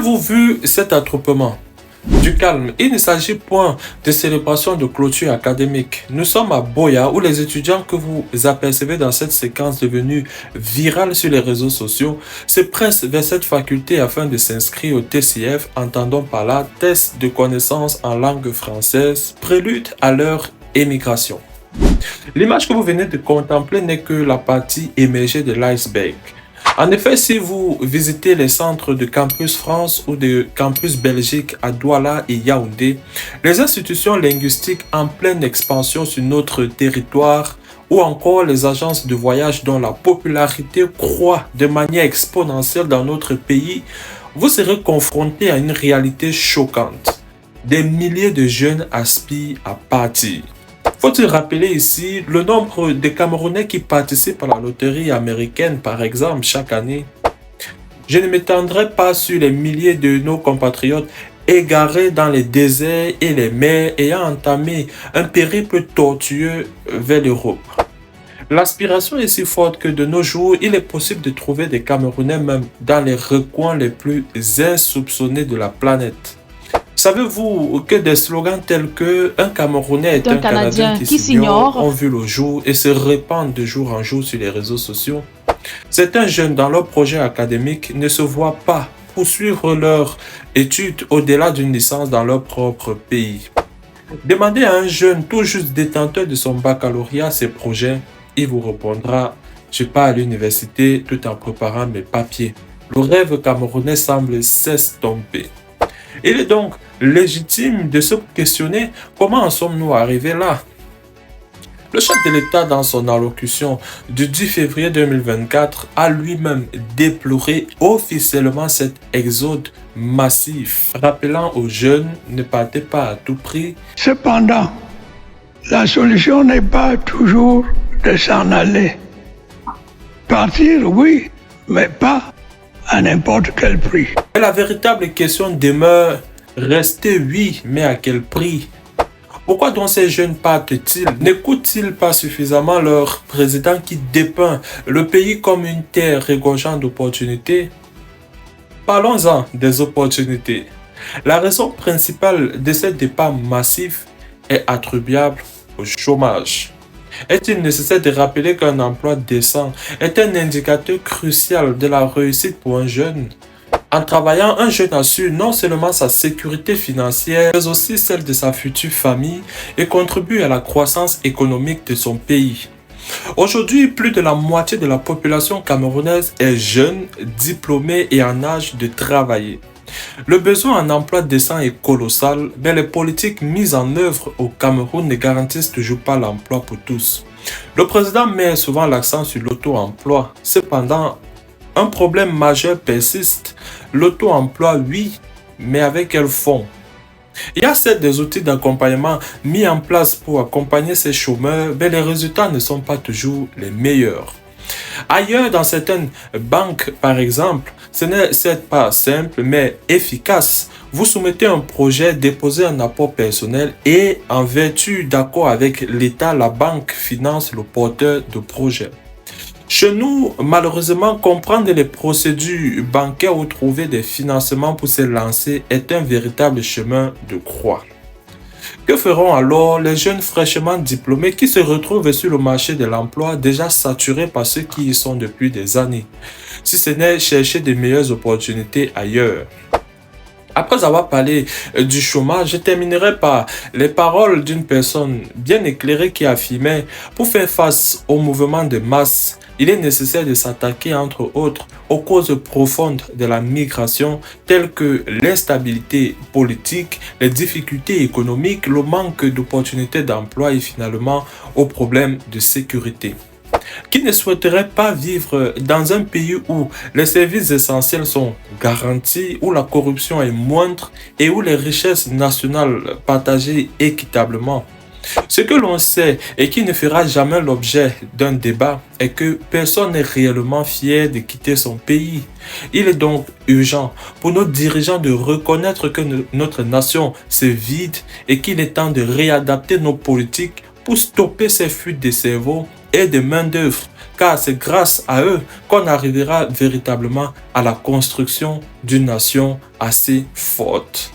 Avez-vous vu cet attroupement? Du calme, il ne s'agit point de célébration de clôture académique. Nous sommes à Boya où les étudiants que vous apercevez dans cette séquence devenue virale sur les réseaux sociaux se pressent vers cette faculté afin de s'inscrire au TCF, entendons par là test de connaissances en langue française, prélude à leur émigration. L'image que vous venez de contempler n'est que la partie émergée de l'iceberg. En effet, si vous visitez les centres de Campus France ou de Campus Belgique à Douala et Yaoundé, les institutions linguistiques en pleine expansion sur notre territoire ou encore les agences de voyage dont la popularité croît de manière exponentielle dans notre pays, vous serez confronté à une réalité choquante. Des milliers de jeunes aspirent à partir. Faut-il rappeler ici le nombre de Camerounais qui participent à la loterie américaine, par exemple, chaque année? Je ne m'étendrai pas sur les milliers de nos compatriotes égarés dans les déserts et les mers ayant entamé un périple tortueux vers l'Europe. L'aspiration est si forte que de nos jours, il est possible de trouver des Camerounais même dans les recoins les plus insoupçonnés de la planète. Savez-vous que des slogans tels que « Un Camerounais est un Canadien qui s'ignore » ont vu le jour et se répandent de jour en jour sur les réseaux sociaux? Certains jeunes dans leur projet académique ne se voient pas poursuivre leurs études au-delà d'une licence dans leur propre pays. Demandez à un jeune tout juste détenteur de son baccalauréat ses projets, il vous répondra « Je pars à l'université tout en préparant mes papiers ». Le rêve camerounais semble s'estomper. Il est donc légitime de se questionner comment en sommes-nous arrivés là. Le chef de l'État, dans son allocution du 10 février 2024, a lui-même déploré officiellement cet exode massif, rappelant aux jeunes ne partez pas à tout prix. Cependant, la solution n'est pas toujours de s'en aller. Partir, oui, mais pas à n'importe quel prix. Et la véritable question demeure, rester oui, mais à quel prix? Pourquoi donc ces jeunes partent-ils? N'écoutent-ils pas suffisamment leur président qui dépeint le pays comme une terre regorgeant d'opportunités? Parlons-en des opportunités. La raison principale de ce départ massif est attribuable au chômage. Est-il nécessaire de rappeler qu'un emploi décent est un indicateur crucial de la réussite pour un jeune? En travaillant, un jeune assure non seulement sa sécurité financière, mais aussi celle de sa future famille et contribue à la croissance économique de son pays. Aujourd'hui, plus de la moitié de la population camerounaise est jeune, diplômée et en âge de travailler. Le besoin en emploi décent est colossal, mais les politiques mises en œuvre au Cameroun ne garantissent toujours pas l'emploi pour tous. Le président met souvent l'accent sur l'auto-emploi. Cependant, un problème majeur persiste. L'auto-emploi, oui, mais avec quel fonds? Il y a certes des outils d'accompagnement mis en place pour accompagner ces chômeurs, mais les résultats ne sont pas toujours les meilleurs. Ailleurs, dans certaines banques, par exemple, ce n'est certes pas simple, mais efficace. Vous soumettez un projet, déposez un apport personnel et, en vertu d'accord avec l'État, la banque finance le porteur de projet. Chez nous, malheureusement, comprendre les procédures bancaires ou trouver des financements pour se lancer est un véritable chemin de croix. Que feront alors les jeunes fraîchement diplômés qui se retrouvent sur le marché de l'emploi déjà saturés par ceux qui y sont depuis des années, si ce n'est chercher de meilleures opportunités ailleurs? Après avoir parlé du chômage, je terminerai par les paroles d'une personne bien éclairée qui affirmait « Pour faire face au mouvement de masse, il est nécessaire de s'attaquer entre autres aux causes profondes de la migration telles que l'instabilité politique, les difficultés économiques, le manque d'opportunités d'emploi et finalement aux problèmes de sécurité. » Qui ne souhaiterait pas vivre dans un pays où les services essentiels sont garantis, où la corruption est moindre et où les richesses nationales partagées équitablement? Ce que l'on sait et qui ne fera jamais l'objet d'un débat est que personne n'est réellement fier de quitter son pays. Il est donc urgent pour nos dirigeants de reconnaître que notre nation se vide et qu'il est temps de réadapter nos politiques pour stopper ces fuites de cerveau et de main-d'œuvre, car c'est grâce à eux qu'on arrivera véritablement à la construction d'une nation assez forte.